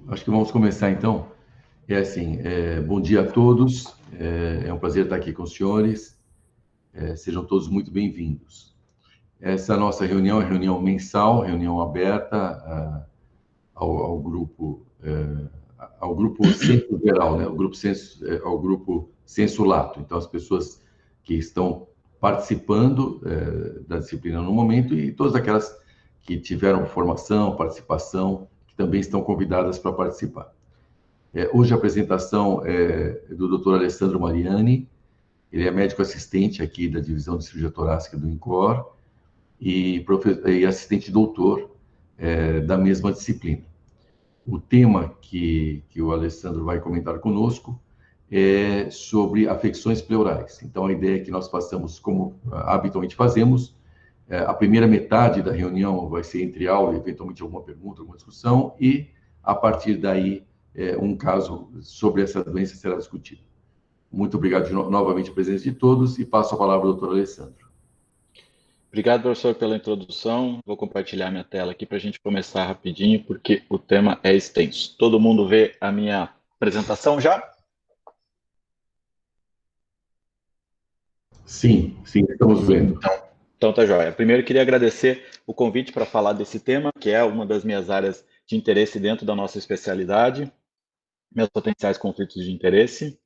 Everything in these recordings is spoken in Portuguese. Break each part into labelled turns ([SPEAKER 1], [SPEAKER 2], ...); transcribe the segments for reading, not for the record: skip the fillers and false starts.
[SPEAKER 1] Acho que vamos começar então. Bom dia a todos. É um prazer estar aqui com os senhores. Sejam todos muito bem-vindos. Essa nossa reunião é reunião mensal, reunião aberta ao grupo, ao grupo Senso Geral, né? Ao grupo Senso Lato. Então, as pessoas que estão participando da disciplina no momento e todas aquelas que tiveram formação, participação, que também estão convidadas para participar. Hoje a apresentação é do Dr. Alessandro Mariani. Ele é médico assistente aqui da divisão de cirurgia torácica do INCOR e assistente doutor da mesma disciplina. O tema que o Alessandro vai comentar conosco é sobre afecções pleurais. Então, a ideia é que nós façamos, como habitualmente fazemos, a primeira metade da reunião vai ser entre aula, eventualmente alguma pergunta, alguma discussão, e a partir daí um caso sobre essa doença será discutido. Muito obrigado novamente a presença de todos e passo a palavra ao doutor Alessandro.
[SPEAKER 2] Obrigado, professor, pela introdução. Vou compartilhar minha tela aqui para a gente começar rapidinho, porque o tema é extenso. Todo mundo vê a minha apresentação já?
[SPEAKER 1] Sim, estamos vendo.
[SPEAKER 2] Então tá joia. Primeiro, queria agradecer o convite para falar desse tema, que é uma das minhas áreas de interesse dentro da nossa especialidade, meus potenciais conflitos de interesse.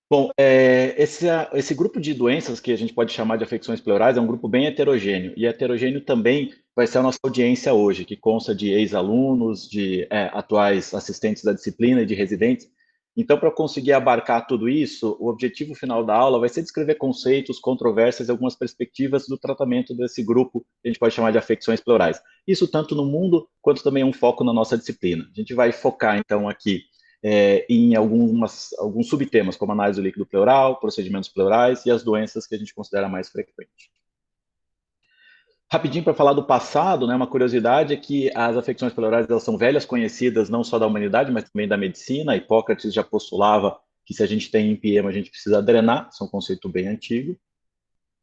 [SPEAKER 2] Bom, esse grupo de doenças que a gente pode chamar de afecções pleurais é um grupo bem heterogêneo, e heterogêneo também vai ser a nossa audiência hoje, que consta de ex-alunos, de atuais assistentes da disciplina e de residentes. Então, para conseguir abarcar tudo isso, o objetivo final da aula vai ser descrever conceitos, controvérsias e algumas perspectivas do tratamento desse grupo que a gente pode chamar de afecções pleurais. Isso tanto no mundo, quanto também um foco na nossa disciplina. A gente vai focar, então, aqui em alguns subtemas, como análise do líquido pleural, procedimentos pleurais e as doenças que a gente considera mais frequentes. Rapidinho para falar do passado, né, uma curiosidade é que as afecções pleurais elas são velhas conhecidas não só da humanidade, mas também da medicina. Hipócrates já postulava que se a gente tem empiema, a gente precisa drenar, isso é um conceito bem antigo.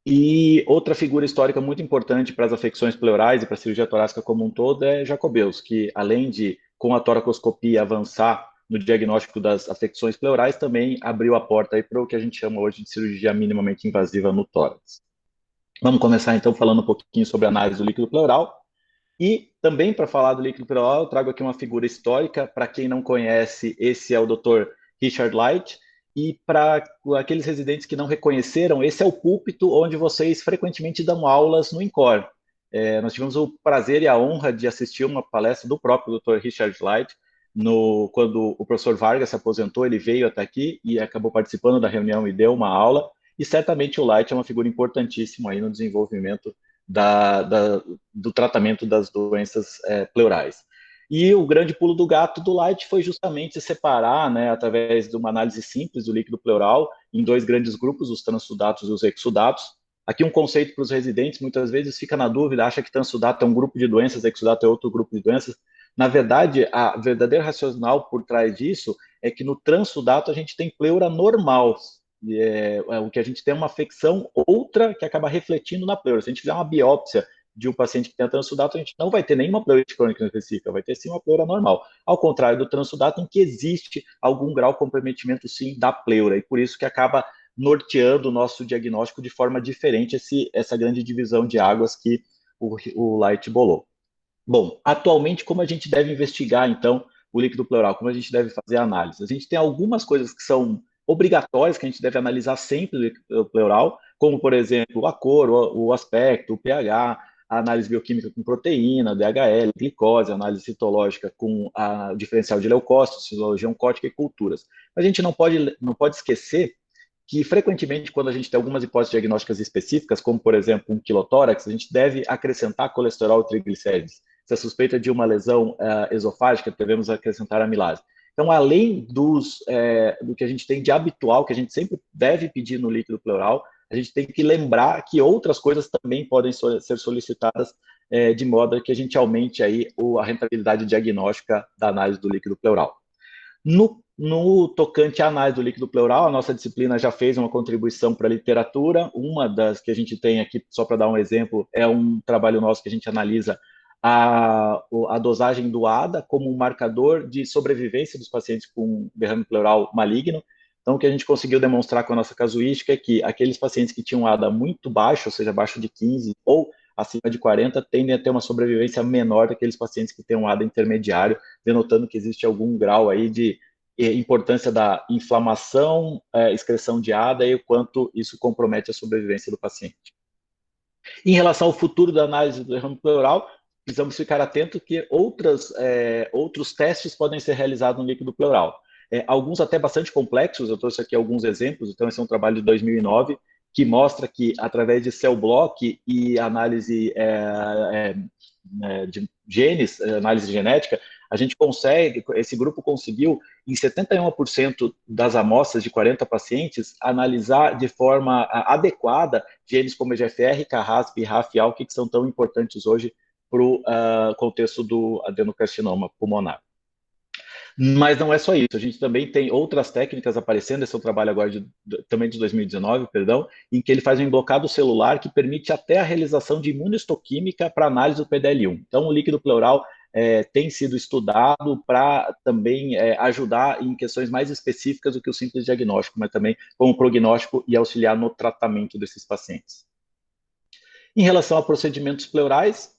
[SPEAKER 2] E outra figura histórica muito importante para as afecções pleurais e para a cirurgia torácica como um todo é Jacobeus, que além de, com a toracoscopia, avançar no diagnóstico das afecções pleurais, também abriu a porta para o que a gente chama hoje de cirurgia minimamente invasiva no tórax. Vamos começar então falando um pouquinho sobre a análise do líquido pleural. E também para falar do líquido pleural, eu trago aqui uma figura histórica. Para quem não conhece, esse é o Dr. Richard Light. E para aqueles residentes que não reconheceram, esse é o púlpito onde vocês frequentemente dão aulas no INCOR. Nós tivemos o prazer e a honra de assistir uma palestra do próprio Dr. Richard Light, quando o professor Vargas se aposentou, ele veio até aqui e acabou participando da reunião e deu uma aula. E certamente o Light é uma figura importantíssima aí no desenvolvimento do tratamento das doenças pleurais. E o grande pulo do gato do Light foi justamente separar, né, através de uma análise simples do líquido pleural, em dois grandes grupos, os transsudatos e os exudatos. Aqui um conceito para os residentes, muitas vezes fica na dúvida, acha que transsudato é um grupo de doenças, exudato é outro grupo de doenças. Na verdade, a verdadeira racional por trás disso é que no transsudato a gente tem pleura normal, o que a gente tem é uma afecção outra que acaba refletindo na pleura. Se a gente fizer uma biópsia de um paciente que tem a transsudato, a gente não vai ter nenhuma pleurite crônica específica, vai ter sim uma pleura normal. Ao contrário do transsudato, em que existe algum grau de comprometimento sim da pleura, e por isso que acaba norteando o nosso diagnóstico de forma diferente essa grande divisão de águas que o Light bolou. Bom, atualmente, como a gente deve investigar, então, o líquido pleural? Como a gente deve fazer a análise? A gente tem algumas coisas que são obrigatórias, que a gente deve analisar sempre o líquido pleural, como, por exemplo, a cor, o aspecto, o pH, a análise bioquímica com proteína, DHL, glicose, a análise citológica com o diferencial de leucócitos, fisiologia oncótica e culturas. Mas a gente não pode esquecer que, frequentemente, quando a gente tem algumas hipóteses diagnósticas específicas, como, por exemplo, um quilotórax, a gente deve acrescentar colesterol e triglicérides. Se é suspeita de uma lesão esofágica, devemos acrescentar amilase. Então, além do que a gente tem de habitual, que a gente sempre deve pedir no líquido pleural, a gente tem que lembrar que outras coisas também podem ser solicitadas de modo que a gente aumente aí a rentabilidade diagnóstica da análise do líquido pleural. No tocante à análise do líquido pleural, a nossa disciplina já fez uma contribuição para a literatura. Uma das que a gente tem aqui, só para dar um exemplo, é um trabalho nosso que a gente analisa a dosagem do ADA como um marcador de sobrevivência dos pacientes com derrame pleural maligno. Então, o que a gente conseguiu demonstrar com a nossa casuística é que aqueles pacientes que tinham ADA muito baixo, ou seja, abaixo de 15 ou acima de 40, tendem a ter uma sobrevivência menor daqueles pacientes que têm um ADA intermediário, denotando que existe algum grau aí de importância da inflamação, excreção de ADA e o quanto isso compromete a sobrevivência do paciente. Em relação ao futuro da análise do derrame pleural, precisamos ficar atento que outros testes podem ser realizados no líquido pleural. Alguns até bastante complexos, eu trouxe aqui alguns exemplos, então esse é um trabalho de 2009, que mostra que através de cell block e análise de genes, análise genética, a gente consegue, esse grupo conseguiu, em 71% das amostras de 40 pacientes, analisar de forma adequada genes como EGFR, KRAS, BRAF e ALK, que são tão importantes hoje para o contexto do adenocarcinoma pulmonar. Mas não é só isso, a gente também tem outras técnicas aparecendo, esse é um trabalho agora também de 2019, perdão, em que ele faz um emblocado celular que permite até a realização de imunistoquímica para análise do PDL1. Então, o líquido pleural tem sido estudado para também ajudar em questões mais específicas do que o simples diagnóstico, mas também como prognóstico e auxiliar no tratamento desses pacientes. Em relação a procedimentos pleurais,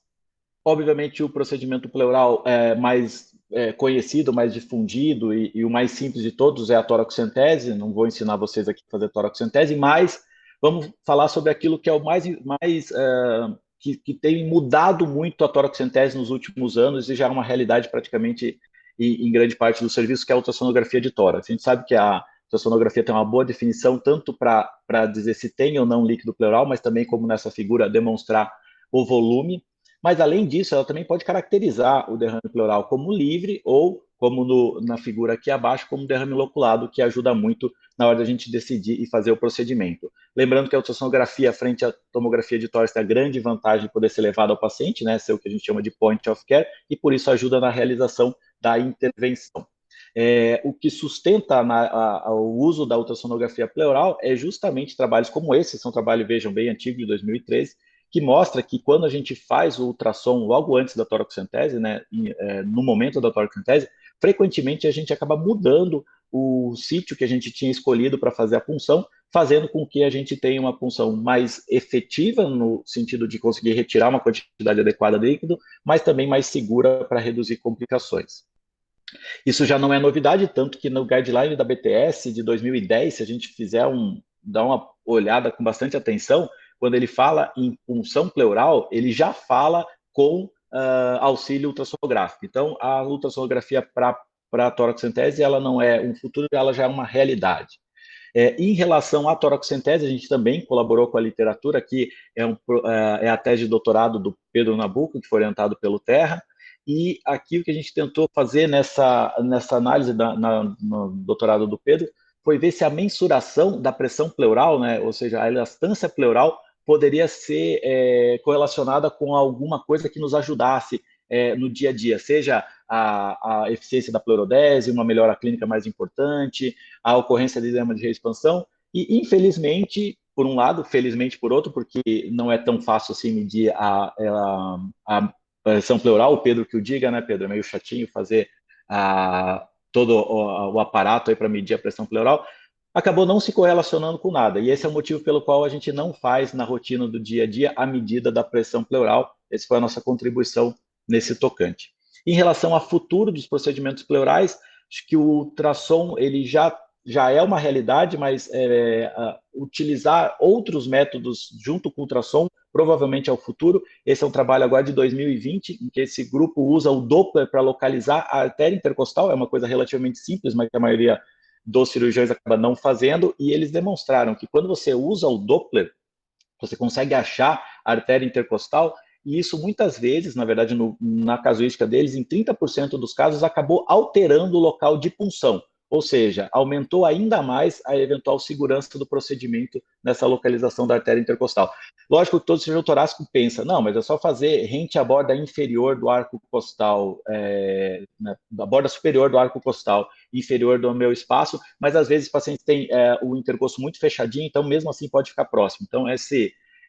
[SPEAKER 2] obviamente o procedimento pleural mais conhecido, mais difundido e o mais simples de todos é a toracocentese. Não vou ensinar vocês aqui a fazer toracocentese, mas vamos falar sobre aquilo que é o que tem mudado muito a toracocentese nos últimos anos e já é uma realidade praticamente em grande parte do serviço, que é a ultrassonografia de tórax. A gente sabe que a ultrassonografia tem uma boa definição tanto para dizer se tem ou não líquido pleural, mas também como nessa figura demonstrar o volume. Mas, além disso, ela também pode caracterizar o derrame pleural como livre ou, como na figura aqui abaixo, como derrame loculado, que ajuda muito na hora da gente decidir e fazer o procedimento. Lembrando que a ultrassonografia frente à tomografia de tórax tem a grande vantagem de poder ser levada ao paciente, né, ser o que a gente chama de point of care, e por isso ajuda na realização da intervenção. O que sustenta o uso da ultrassonografia pleural é justamente trabalhos como esse, são trabalhos, vejam, bem antigos, de 2013, que mostra que quando a gente faz o ultrassom logo antes da toracocentese, né, no momento da toracocentese, frequentemente a gente acaba mudando o sítio que a gente tinha escolhido para fazer a punção, fazendo com que a gente tenha uma punção mais efetiva, no sentido de conseguir retirar uma quantidade adequada de líquido, mas também mais segura para reduzir complicações. Isso já não é novidade, tanto que no guideline da BTS de 2010, se a gente dar uma olhada com bastante atenção, quando ele fala em punção pleural, ele já fala com auxílio ultrassonográfico. Então, a ultrassonografia para a toracocentese, ela não é um futuro, ela já é uma realidade. Em relação à toracocentese, a gente também colaborou com a literatura, que é a tese de doutorado do Pedro Nabuco, que foi orientado pelo Terra, e aqui o que a gente tentou fazer nessa análise no doutorado do Pedro foi ver se a mensuração da pressão pleural, né, ou seja, a elastância pleural, poderia ser correlacionada com alguma coisa que nos ajudasse no dia a dia, seja a eficiência da pleurodese, uma melhora clínica mais importante, a ocorrência de edema de reexpansão, e infelizmente, por um lado, felizmente por outro, porque não é tão fácil assim medir a pressão pleural, o Pedro que o diga, né, Pedro? É meio chatinho fazer todo o aparato aí para medir a pressão pleural, acabou não se correlacionando com nada. E esse é o motivo pelo qual a gente não faz na rotina do dia a dia a medida da pressão pleural. Essa foi a nossa contribuição nesse tocante. Em relação ao futuro dos procedimentos pleurais, acho que o ultrassom ele já é uma realidade, mas utilizar outros métodos junto com o ultrassom provavelmente é o futuro. Esse é um trabalho agora de 2020, em que esse grupo usa o Doppler para localizar a artéria intercostal, é uma coisa relativamente simples, mas que a maioria dos cirurgiões acaba não fazendo, e eles demonstraram que quando você usa o Doppler, você consegue achar a artéria intercostal, e isso muitas vezes, na verdade, na casuística deles, em 30% dos casos, acabou alterando o local de punção, ou seja, aumentou ainda mais a eventual segurança do procedimento nessa localização da artéria intercostal. Lógico que todo cirurgião torácico pensa, não, mas é só fazer rente à borda inferior do arco costal, da borda superior do arco costal, inferior do meu espaço, mas às vezes o paciente tem o intercosto muito fechadinho, então mesmo assim pode ficar próximo. Então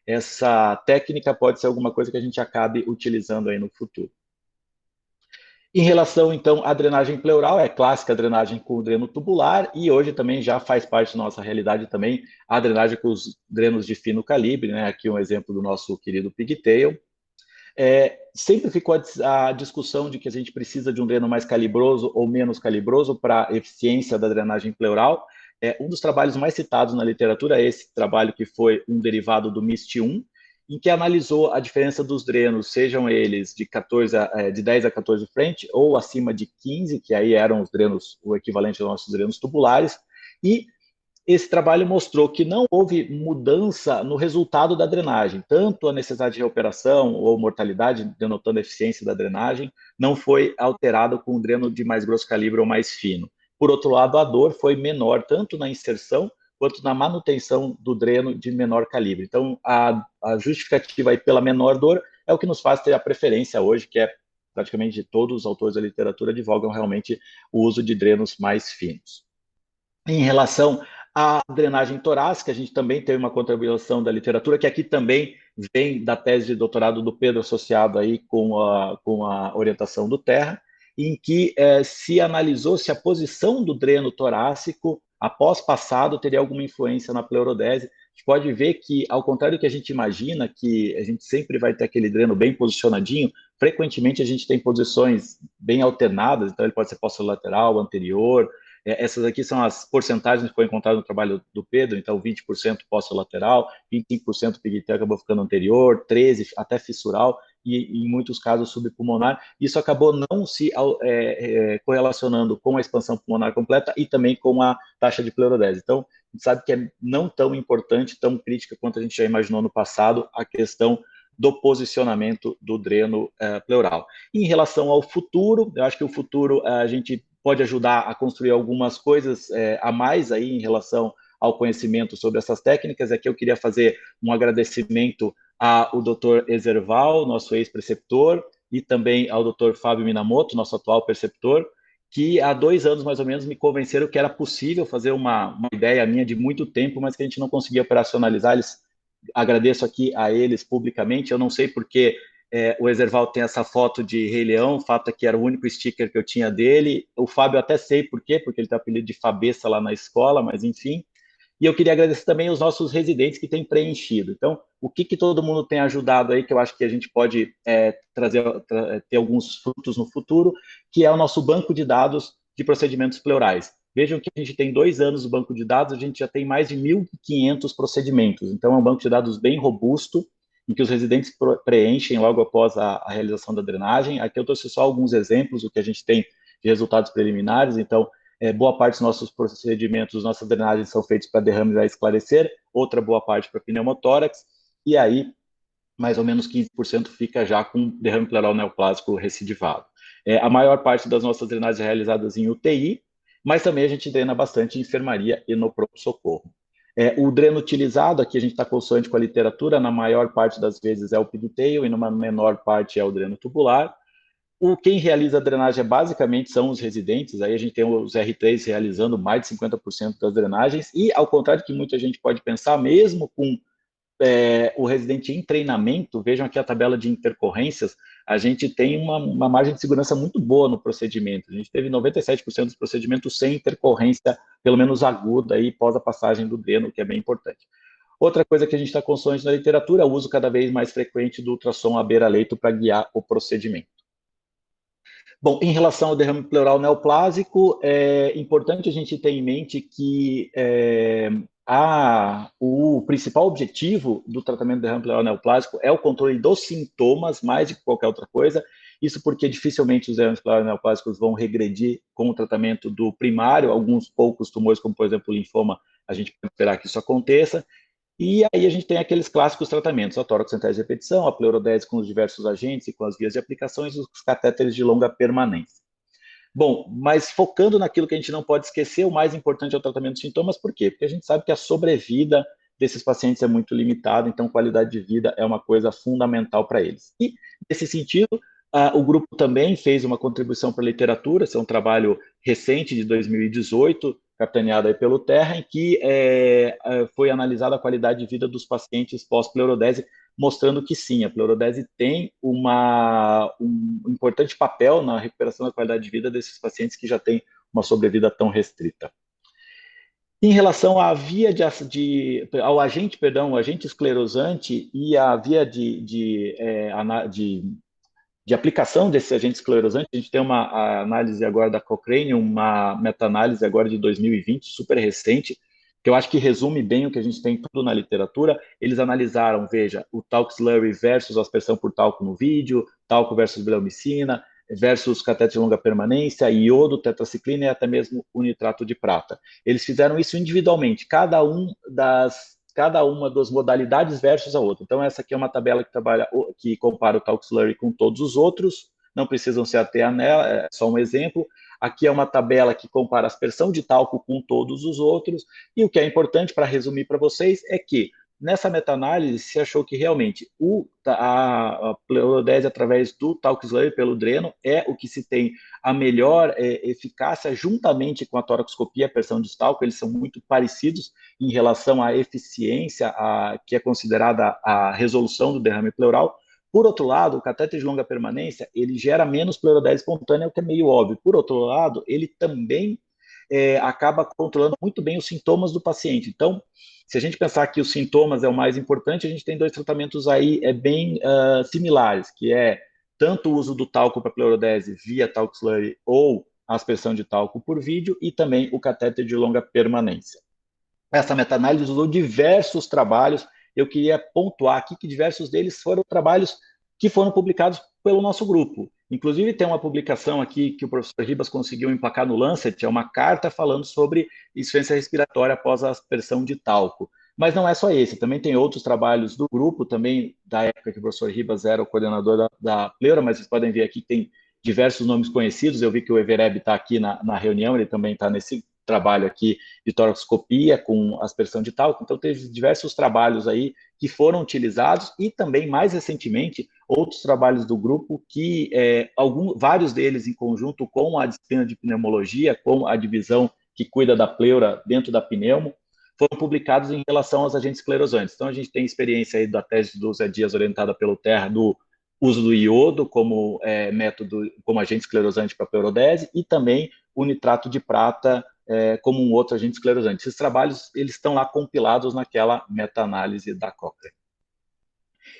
[SPEAKER 2] essa técnica pode ser alguma coisa que a gente acabe utilizando aí no futuro. Em relação, então, à drenagem pleural, é clássica a drenagem com dreno tubular, e hoje também já faz parte da nossa realidade também a drenagem com os drenos de fino calibre, né? Aqui um exemplo do nosso querido Pigtail. Sempre ficou a discussão de que a gente precisa de um dreno mais calibroso ou menos calibroso para a eficiência da drenagem pleural. Um dos trabalhos mais citados na literatura é esse trabalho que foi um derivado do MIST-1, em que analisou a diferença dos drenos, sejam eles de 10 a 14 frente ou acima de 15, que aí eram os drenos, o equivalente aos nossos drenos tubulares, e esse trabalho mostrou que não houve mudança no resultado da drenagem, tanto a necessidade de reoperação ou mortalidade, denotando a eficiência da drenagem, não foi alterado com o dreno de mais grosso calibre ou mais fino. Por outro lado, a dor foi menor, tanto na inserção quanto na manutenção do dreno de menor calibre. Então, a justificativa aí pela menor dor é o que nos faz ter a preferência hoje, que é praticamente todos os autores da literatura advogam realmente o uso de drenos mais finos. Em relação à drenagem torácica, a gente também tem uma contribuição da literatura, que aqui também vem da tese de doutorado do Pedro, associado aí com a orientação do Terra, em que se analisou se a posição do dreno torácico após passado teria alguma influência na pleurodese. A gente pode ver que, ao contrário do que a gente imagina, que a gente sempre vai ter aquele dreno bem posicionadinho, frequentemente a gente tem posições bem alternadas, então ele pode ser posterolateral, anterior. Essas aqui são as porcentagens que foi encontrado no trabalho do Pedro, então 20% posterolateral, 25% pigtail acabou ficando anterior, 13% até fissural, e em muitos casos subpulmonar. Isso acabou não se correlacionando com a expansão pulmonar completa e também com a taxa de pleurodese. Então, a gente sabe que é não tão importante, tão crítica quanto a gente já imaginou no passado, a questão do posicionamento do dreno pleural. Em relação ao futuro, eu acho que o futuro a gente pode ajudar a construir algumas coisas a mais aí em relação ao conhecimento sobre essas técnicas. Aqui eu queria fazer um agradecimento ao Dr. Ezerval, nosso ex-preceptor, e também ao Dr. Fábio Minamoto, nosso atual preceptor, que há 2 anos mais ou menos me convenceram que era possível fazer uma ideia minha de muito tempo, mas que a gente não conseguia operacionalizar. Agradeço aqui a eles publicamente. Eu não sei porque o Ezerval tem essa foto de Rei Leão, o fato é que era o único sticker que eu tinha dele. O Fábio até sei por quê, porque ele tem o apelido de Fabeça lá na escola, mas enfim. E eu queria agradecer também os nossos residentes que têm preenchido. Então, o que todo mundo tem ajudado aí, que eu acho que a gente pode ter alguns frutos no futuro, que é o nosso banco de dados de procedimentos pleurais. Vejam que a gente tem 2 anos do banco de dados, a gente já tem mais de 1.500 procedimentos. Então, é um banco de dados bem robusto, em que os residentes preenchem logo após a realização da drenagem. Aqui eu trouxe só alguns exemplos do que a gente tem de resultados preliminares. Então, boa parte dos nossos procedimentos, nossas drenagens são feitos para derrames a esclarecer, outra boa parte para pneumotórax, e aí mais ou menos 15% fica já com derrame pleural neoplásico recidivado. A maior parte das nossas drenagens é realizadas em UTI, mas também a gente drena bastante em enfermaria e no pronto-socorro. O dreno utilizado, aqui a gente está consoante com a literatura, na maior parte das vezes é o pigtail e numa menor parte é o dreno tubular. Quem realiza a drenagem basicamente são os residentes, aí a gente tem os R3 realizando mais de 50% das drenagens, e ao contrário do que muita gente pode pensar, mesmo com o residente em treinamento, vejam aqui a tabela de intercorrências, a gente tem uma margem de segurança muito boa no procedimento. A gente teve 97% dos procedimentos sem intercorrência, pelo menos aguda, aí, pós a passagem do dreno, que é bem importante. Outra coisa que a gente está consoante na literatura é o uso cada vez mais frequente do ultrassom à beira-leito para guiar o procedimento. Bom, em relação ao derrame pleural neoplásico, é importante a gente ter em mente que o principal objetivo do tratamento do derrame pleural neoplásico é o controle dos sintomas, mais do que qualquer outra coisa. Isso porque dificilmente os derrames pleurais neoplásicos vão regredir com o tratamento do primário. Alguns poucos tumores, como por exemplo o linfoma, a gente pode esperar que isso aconteça. E aí a gente tem aqueles clássicos tratamentos, a tórax-centrais de repetição, a pleurodese com os diversos agentes e com as vias de aplicações e os catéteres de longa permanência. Bom, mas focando naquilo que a gente não pode esquecer, o mais importante é o tratamento dos sintomas. Por quê? Porque a gente sabe que a sobrevida desses pacientes é muito limitada, então qualidade de vida é uma coisa fundamental para eles. E, nesse sentido, o grupo também fez uma contribuição para a literatura, esse é um trabalho recente, de 2018, capitaneada aí pelo Terra, em que foi analisada a qualidade de vida dos pacientes pós-pleurodese, mostrando que sim, a pleurodese tem um importante papel na recuperação da qualidade de vida desses pacientes que já têm uma sobrevida tão restrita. Em relação à ao agente, perdão, o agente esclerosante e a via de aplicação desse agente esclerosante, a gente tem uma análise agora da Cochrane, uma meta-análise agora de 2020, super recente, que eu acho que resume bem o que a gente tem tudo na literatura. Eles analisaram, veja, o talco slurry versus aspersão por talco no vídeo, talco versus bleomicina, versus catéter de longa permanência, iodo, tetraciclina e até mesmo o nitrato de prata. Eles fizeram isso individualmente, cada uma das modalidades versus a outra. Então, essa aqui é uma tabela que compara o talco slurry com todos os outros, não precisam se ater nela, é só um exemplo. Aqui é uma tabela que compara a aspersão de talco com todos os outros, e o que é importante para resumir para vocês é que nessa meta-análise se achou que realmente a pleurodese através do talco slurry pelo dreno é o que se tem a melhor eficácia juntamente com a toracoscopia, a aspersão de talco, eles são muito parecidos em relação à eficiência que é considerada a resolução do derrame pleural. Por outro lado, o catéter de longa permanência, ele gera menos pleurodese espontânea, o que é meio óbvio. Por outro lado, ele também acaba controlando muito bem os sintomas do paciente. Então, se a gente pensar que os sintomas é o mais importante, a gente tem dois tratamentos aí bem similares, que é tanto o uso do talco para pleurodese via talco slurry ou aspersão de talco por vídeo e também o catéter de longa permanência. Essa meta-análise usou diversos trabalhos. Eu queria pontuar aqui que diversos deles foram trabalhos que foram publicados pelo nosso grupo. Inclusive, tem uma publicação aqui que o professor Ribas conseguiu emplacar no Lancet, é uma carta falando sobre insuficiência respiratória após a aspersão de talco. Mas não é só esse, também tem outros trabalhos do grupo, também da época que o professor Ribas era o coordenador da Pleura, mas vocês podem ver aqui que tem diversos nomes conhecidos. Eu vi que o Evereb está aqui na reunião, ele também está nesse trabalho aqui de toracoscopia com aspersão de talco. Então, teve diversos trabalhos aí que foram utilizados e também, mais recentemente, outros trabalhos do grupo que, vários deles em conjunto com a disciplina de pneumologia, com a divisão que cuida da pleura dentro da pneumo, foram publicados em relação aos agentes esclerosantes. Então, a gente tem experiência aí da tese do Zé Dias orientada pelo Terra do uso do iodo como método, como agente esclerosante para pleurodese e também o nitrato de prata como um outro agente esclerosante. Esses trabalhos eles estão lá compilados naquela meta-análise da Cochrane.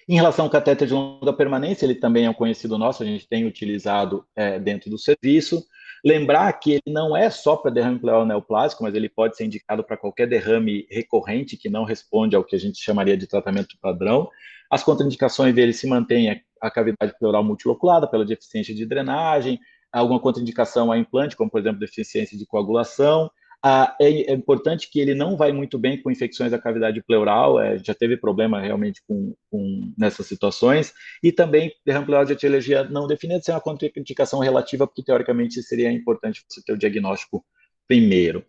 [SPEAKER 2] Em relação ao catéter de longa permanência, ele também é um conhecido nosso, a gente tem utilizado dentro do serviço. Lembrar que ele não é só para derrame pleural neoplásico, mas ele pode ser indicado para qualquer derrame recorrente que não responde ao que a gente chamaria de tratamento padrão. As contraindicações dele se mantêm a cavidade pleural multiloculada pela deficiência de drenagem, alguma contraindicação a implante, como, por exemplo, deficiência de coagulação. É importante que ele não vai muito bem com infecções da cavidade pleural, já teve problema realmente nessas situações, e também derrame pleural de etiologia não definida, sem uma contraindicação relativa, porque teoricamente seria importante você ter o diagnóstico primeiro.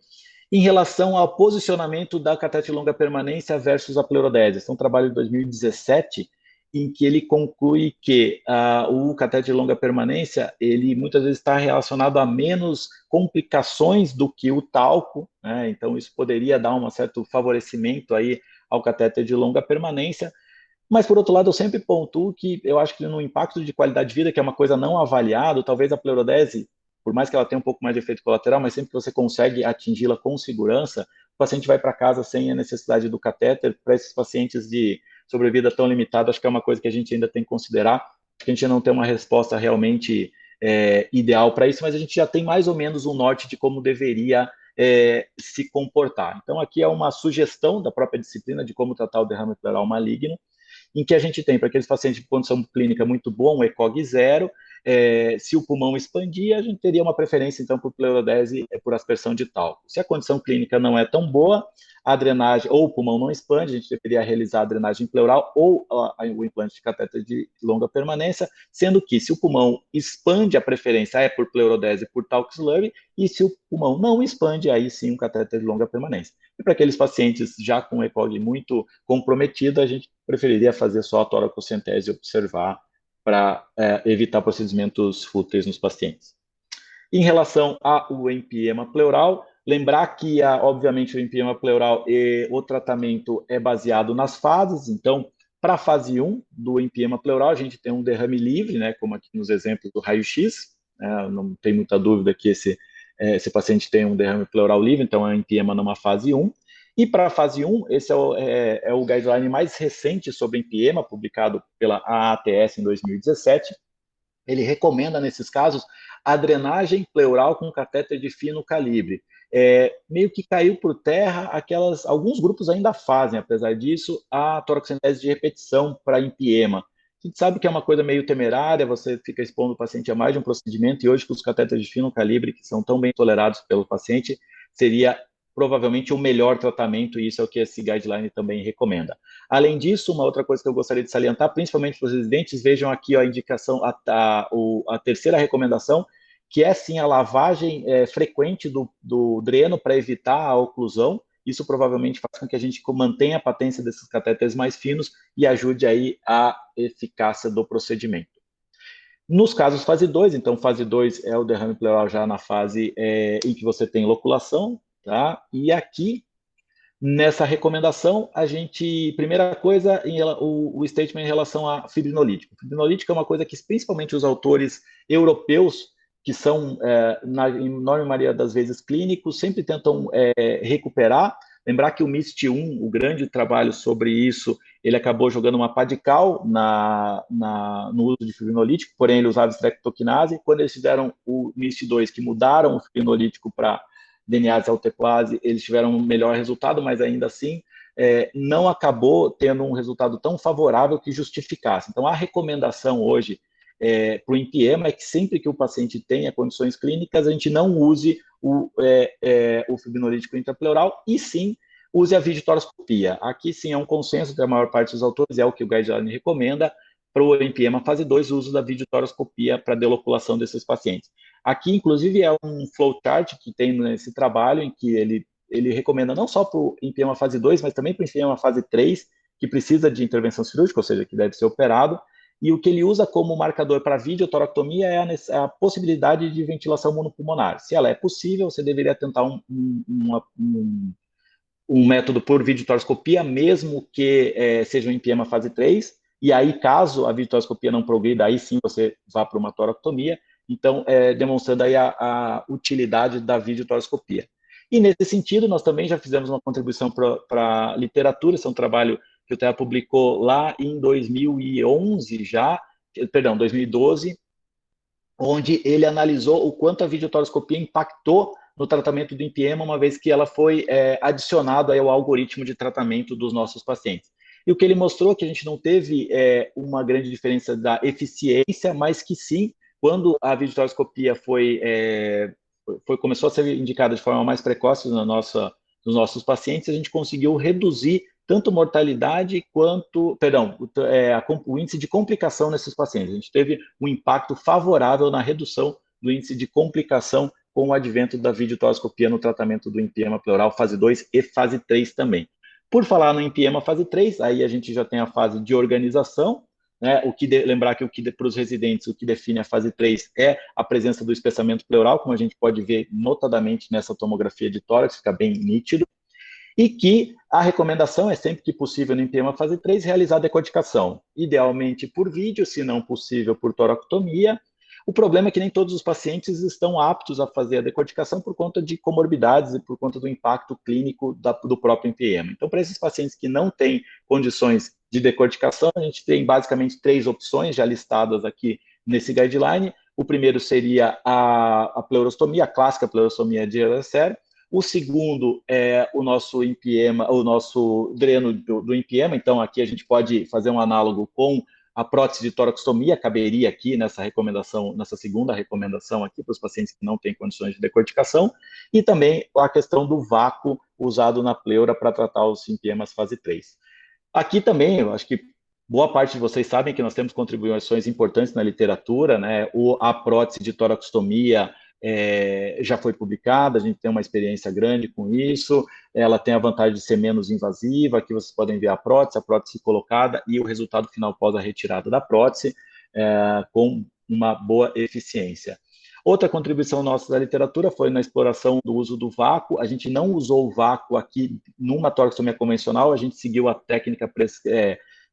[SPEAKER 2] Em relação ao posicionamento da catéter de longa permanência versus a pleurodese, esse é um trabalho de 2017, em que ele conclui que o catéter de longa permanência, ele muitas vezes está relacionado a menos complicações do que o talco, né? Então isso poderia dar um certo favorecimento aí ao catéter de longa permanência, mas por outro lado eu sempre pontuo que eu acho que no impacto de qualidade de vida, que é uma coisa não avaliada, talvez a pleurodese, por mais que ela tenha um pouco mais de efeito colateral, mas sempre que você consegue atingi-la com segurança, o paciente vai para casa sem a necessidade do catéter. Para esses pacientes de sobrevida tão limitada, acho que é uma coisa que a gente ainda tem que considerar, que a gente não tem uma resposta realmente ideal para isso, mas a gente já tem mais ou menos um norte de como deveria se comportar. Então, aqui é uma sugestão da própria disciplina de como tratar o derrame pleural maligno, em que a gente tem, para aqueles pacientes de condição clínica muito boa, um ECOG zero. Se o pulmão expandir, a gente teria uma preferência, então, por pleurodese por aspersão de talco. Se a condição clínica não é tão boa, a drenagem, ou o pulmão não expande, a gente deveria realizar a drenagem pleural ou o implante de catéter de longa permanência, sendo que se o pulmão expande, a preferência é por pleurodese por talco slurry, e se o pulmão não expande, aí sim um catéter de longa permanência. E para aqueles pacientes já com ECOG muito comprometido, a gente preferiria fazer só a toracocentese e observar para evitar procedimentos fúteis nos pacientes. Em relação ao empiema pleural, Lembrar que, obviamente, o empiema pleural, o tratamento é baseado nas fases. Então, para a fase 1 do empiema pleural, a gente tem um derrame livre, né, como aqui nos exemplos do raio-x. Não tem muita dúvida que esse paciente tem um derrame pleural livre, então é um empiema numa fase 1. E para a fase 1, esse é o guideline mais recente sobre empiema, publicado pela AATS em 2017. Ele recomenda, nesses casos, a drenagem pleural com catéter de fino calibre. Meio que caiu por terra, alguns grupos ainda fazem, apesar disso, a toracocentese de repetição para empiema. A gente sabe que é uma coisa meio temerária, você fica expondo o paciente a mais de um procedimento, e hoje com os catéteres de fino calibre, que são tão bem tolerados pelo paciente, seria provavelmente o melhor tratamento, e isso é o que esse guideline também recomenda. Além disso, uma outra coisa que eu gostaria de salientar, principalmente para os residentes, vejam aqui a indicação, a terceira recomendação, que é sim a lavagem frequente do dreno para evitar a oclusão. Isso provavelmente faz com que a gente mantenha a patência desses catéteres mais finos e ajude aí a eficácia do procedimento. Nos casos fase 2, então fase 2 é o derrame pleural já na fase em que você tem loculação, tá? E aqui, nessa recomendação, primeira coisa, o statement em relação a fibrinolítico. Fibrinolítico é uma coisa que principalmente os autores europeus, que são, na enorme maioria das vezes, clínicos, sempre tentam recuperar. Lembrar que o MIST-1, o grande trabalho sobre isso, ele acabou jogando uma pá de cal no uso de fibrinolítico, porém ele usava streptokinase. Quando eles fizeram o MIST-2, que mudaram o fibrinolítico para DNase alteplase, eles tiveram um melhor resultado, mas ainda assim não acabou tendo um resultado tão favorável que justificasse. Então, a recomendação hoje para o empiema é que sempre que o paciente tenha condições clínicas, a gente não use o fibrinolítico intrapleural e sim use a videotoroscopia. Aqui sim é um consenso da maior parte dos autores, é o que o guideline recomenda para o empiema fase 2, o uso da videotoroscopia para deloculação desses pacientes. Aqui, inclusive, é um flowchart que tem nesse trabalho, em que ele recomenda não só para o empiema fase 2, mas também para o empiema fase 3, que precisa de intervenção cirúrgica, ou seja, que deve ser operado, e o que ele usa como marcador para videotoractomia é a possibilidade de ventilação monopulmonar. Se ela é possível, você deveria tentar um método por videotoroscopia, mesmo que seja um empiema fase 3, e aí, caso a videotoroscopia não progrida, aí sim você vá para uma toractomia. Então, demonstrando aí a utilidade da videotoroscopia. E nesse sentido, nós também já fizemos uma contribuição para a literatura, esse é um trabalho que o TEA publicou lá em 2011 2012, onde ele analisou o quanto a videotoroscopia impactou no tratamento do empiema, uma vez que ela foi adicionada ao algoritmo de tratamento dos nossos pacientes. E o que ele mostrou é que a gente não teve uma grande diferença da eficiência, mas que sim, quando a videotoroscopia começou a ser indicada de forma mais precoce nos nossos pacientes, a gente conseguiu reduzir tanto mortalidade quanto, o índice de complicação nesses pacientes. A gente teve um impacto favorável na redução do índice de complicação com o advento da videotoroscopia no tratamento do empiema pleural fase 2 e fase 3 também. Por falar no empiema fase 3, aí a gente já tem a fase de organização, né? Lembrar que para os residentes, o que define a fase 3 é a presença do espessamento pleural, como a gente pode ver notadamente nessa tomografia de tórax, fica bem nítido, e que a recomendação é sempre que possível no empiema fase 3, realizar a decodificação, idealmente por vídeo, se não possível por toractomia. O problema é que nem todos os pacientes estão aptos a fazer a decodificação por conta de comorbidades e por conta do impacto clínico do próprio empiema. Então, para esses pacientes que não têm condições de decodificação, a gente tem basicamente 3 opções já listadas aqui nesse guideline. O primeiro seria a pleurostomia, a clássica pleurostomia de Eliezer. O segundo é o nosso empiema, o nosso dreno do empiema. Então, aqui a gente pode fazer um análogo com a prótese de toraxostomia, caberia aqui nessa recomendação, nessa segunda recomendação aqui para os pacientes que não têm condições de decodificação, e também a questão do vácuo usado na pleura para tratar os empiemas fase 3. Aqui também, eu acho que boa parte de vocês sabem que nós temos contribuições importantes na literatura, né? A prótese de toraxostomia já foi publicada, a gente tem uma experiência grande com isso, ela tem a vantagem de ser menos invasiva, aqui vocês podem ver a prótese colocada e o resultado final após a retirada da prótese, com uma boa eficiência. Outra contribuição nossa da literatura foi na exploração do uso do vácuo. A gente não usou o vácuo aqui numa toracostomia convencional, a gente seguiu a técnica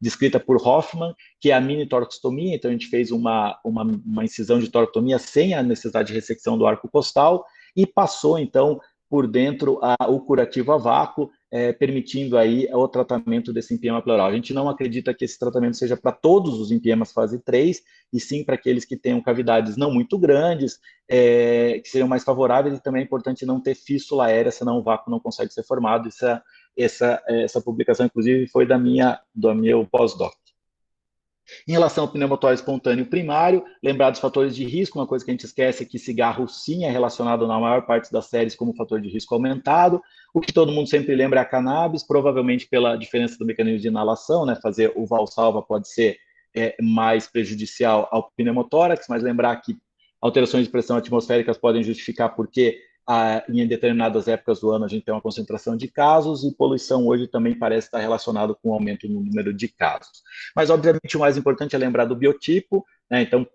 [SPEAKER 2] descrita por Hoffman, que é a mini toracostomia. Então, a gente fez uma incisão de toracostomia sem a necessidade de ressecção do arco costal e passou, então, por dentro o curativo a vácuo, permitindo aí o tratamento desse empiema pleural. A gente não acredita que esse tratamento seja para todos os empiemas fase 3, e sim para aqueles que tenham cavidades não muito grandes, que seriam mais favoráveis, e também é importante não ter fístula aérea, senão o vácuo não consegue ser formado. Essa publicação, inclusive, foi do meu pós-doc. Em relação ao pneumotórax espontâneo primário, lembrar dos fatores de risco. Uma coisa que a gente esquece é que cigarro sim é relacionado na maior parte das séries como fator de risco aumentado. O que todo mundo sempre lembra é a cannabis, provavelmente pela diferença do mecanismo de inalação, né? Fazer o valsalva pode ser mais prejudicial ao pneumotórax, mas lembrar que alterações de pressão atmosféricas podem justificar porque em determinadas épocas do ano a gente tem uma concentração de casos, e poluição hoje também parece estar relacionado com o aumento no número de casos. Mas, obviamente, o mais importante é lembrar do biotipo, né? Então,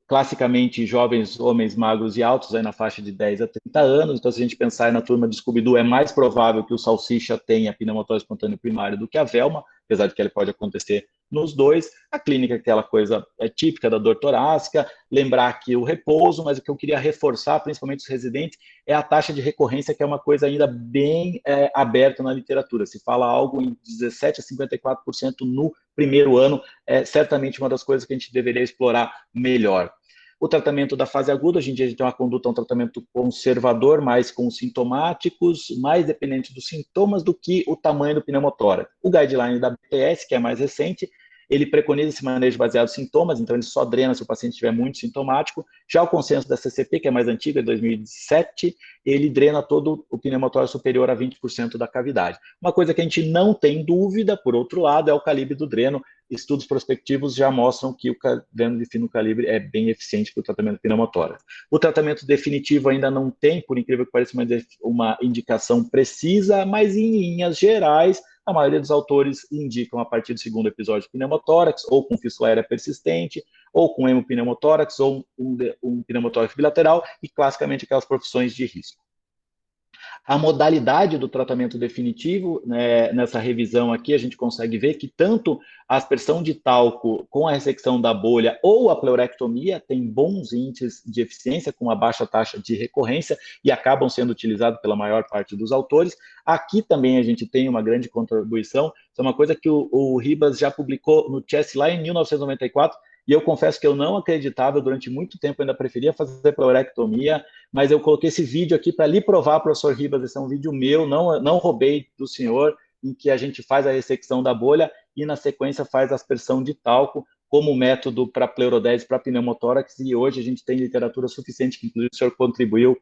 [SPEAKER 2] classicamente, jovens homens magros e altos, aí na faixa de 10 a 30 anos. Então, se a gente pensar na turma de Scooby-Doo, é mais provável que o salsicha tenha pneumotórax espontâneo primário do que a Velma, apesar de que ele pode acontecer nos dois. A clínica é aquela coisa típica da dor torácica, lembrar que o repouso, mas o que eu queria reforçar, principalmente os residentes, é a taxa de recorrência, que é uma coisa ainda bem aberta na literatura. Se fala algo em 17 a 54% no primeiro ano, é certamente uma das coisas que a gente deveria explorar melhor. O tratamento da fase aguda, hoje em dia a gente tem uma conduta, um tratamento conservador, mais com sintomáticos, mais dependente dos sintomas do que o tamanho do pneumotórax. O guideline da BTS, que é mais recente, ele preconiza esse manejo baseado em sintomas, então ele só drena se o paciente estiver muito sintomático. Já o consenso da CCP, que é mais antigo, é 2007, ele drena todo o pneumotórax superior a 20% da cavidade. Uma coisa que a gente não tem dúvida, por outro lado, é o calibre do dreno. Estudos prospectivos já mostram que o dreno de fino calibre é bem eficiente para o tratamento do pneumotórax. O tratamento definitivo ainda não tem, por incrível que pareça, uma indicação precisa, mas em linhas gerais, a maioria dos autores indicam a partir do segundo episódio de pneumotórax, ou com fístula aérea persistente, ou com hemopneumotórax, ou um pneumotórax bilateral, e classicamente aquelas profissões de risco. A modalidade do tratamento definitivo, né, nessa revisão aqui, a gente consegue ver que tanto a aspersão de talco com a ressecção da bolha ou a pleurectomia tem bons índices de eficiência, com uma baixa taxa de recorrência, e acabam sendo utilizados pela maior parte dos autores. Aqui também a gente tem uma grande contribuição. Isso é uma coisa que o Ribas já publicou no Chest lá em 1994, e eu confesso que eu não acreditava, durante muito tempo eu ainda preferia fazer pleurectomia, mas eu coloquei esse vídeo aqui para lhe provar, professor Ribas, esse é um vídeo meu, não roubei do senhor, em que a gente faz a ressecção da bolha e na sequência faz a aspersão de talco como método para pleurodese, para pneumotórax, e hoje a gente tem literatura suficiente, que inclusive o senhor contribuiu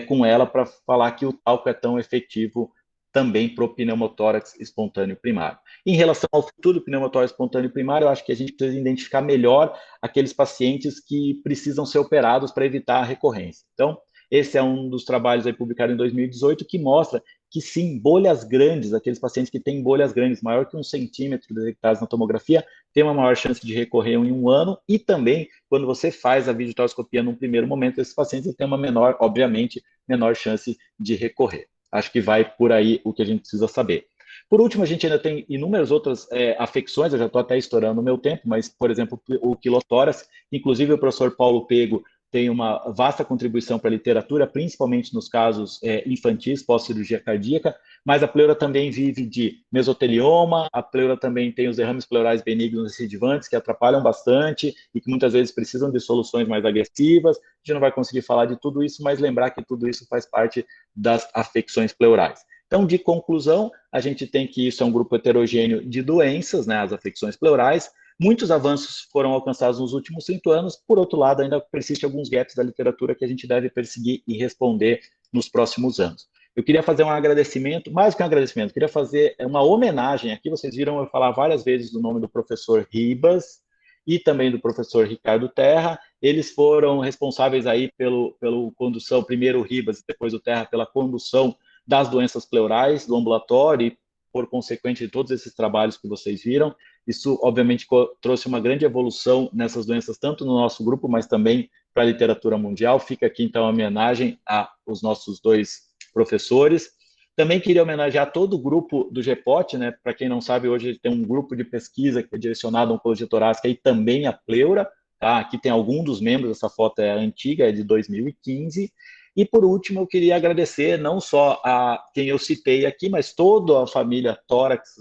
[SPEAKER 2] com ela para falar que o talco é tão efetivo também para o pneumotórax espontâneo primário. Em relação ao futuro do pneumotórax espontâneo primário, eu acho que a gente precisa identificar melhor aqueles pacientes que precisam ser operados para evitar a recorrência. Então, esse é um dos trabalhos aí publicado em 2018 que mostra que sim, bolhas grandes, aqueles pacientes que têm bolhas grandes, maior que 1 centímetro detectados na tomografia, tem uma maior chance de recorrer em um ano, e também, quando você faz a videotoracoscopia num primeiro momento, esses pacientes têm uma menor, obviamente, menor chance de recorrer. Acho que vai por aí o que a gente precisa saber. Por último, a gente ainda tem inúmeras outras afecções, eu já estou até estourando o meu tempo, mas, por exemplo, o quilotórax, inclusive o professor Paulo Pego tem uma vasta contribuição para a literatura, principalmente nos casos infantis, pós-cirurgia cardíaca, mas a pleura também vive de mesotelioma, a pleura também tem os derrames pleurais benignos recidivantes, que atrapalham bastante e que muitas vezes precisam de soluções mais agressivas. A gente não vai conseguir falar de tudo isso, mas lembrar que tudo isso faz parte das afecções pleurais. Então, de conclusão, a gente tem que isso é um grupo heterogêneo de doenças, né, as afecções pleurais. Muitos avanços foram alcançados nos últimos 5 anos, por outro lado, ainda persiste alguns gaps da literatura que a gente deve perseguir e responder nos próximos anos. Eu queria fazer um agradecimento, mais que um agradecimento, queria fazer uma homenagem aqui. Vocês viram eu falar várias vezes do nome do professor Ribas e também do professor Ricardo Terra. Eles foram responsáveis aí pelo condução, primeiro o Ribas e depois o Terra, pela condução das doenças pleurais do ambulatório e, por consequente, de todos esses trabalhos que vocês viram. Isso, obviamente, trouxe uma grande evolução nessas doenças, tanto no nosso grupo, mas também para a literatura mundial. Fica aqui, então, a homenagem aos nossos dois professores. Também queria homenagear todo o grupo do GEPOT, né? Para quem não sabe, hoje ele tem um grupo de pesquisa que é direcionado à oncologia torácica e também à pleura. Tá? Aqui tem algum dos membros, essa foto é antiga, é de 2015. E, por último, eu queria agradecer não só a quem eu citei aqui, mas toda a família Tórax,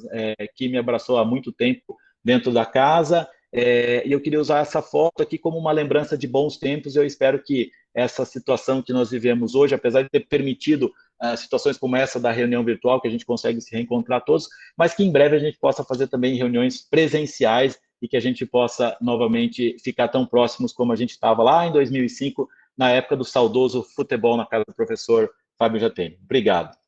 [SPEAKER 2] que me abraçou há muito tempo dentro da casa. E eu queria usar essa foto aqui como uma lembrança de bons tempos. Eu espero que essa situação que nós vivemos hoje, apesar de ter permitido situações como essa da reunião virtual, que a gente consegue se reencontrar todos, mas que em breve a gente possa fazer também reuniões presenciais e que a gente possa novamente ficar tão próximos como a gente estava lá em 2005, na época do saudoso futebol na casa do professor Fábio Jatene. Obrigado.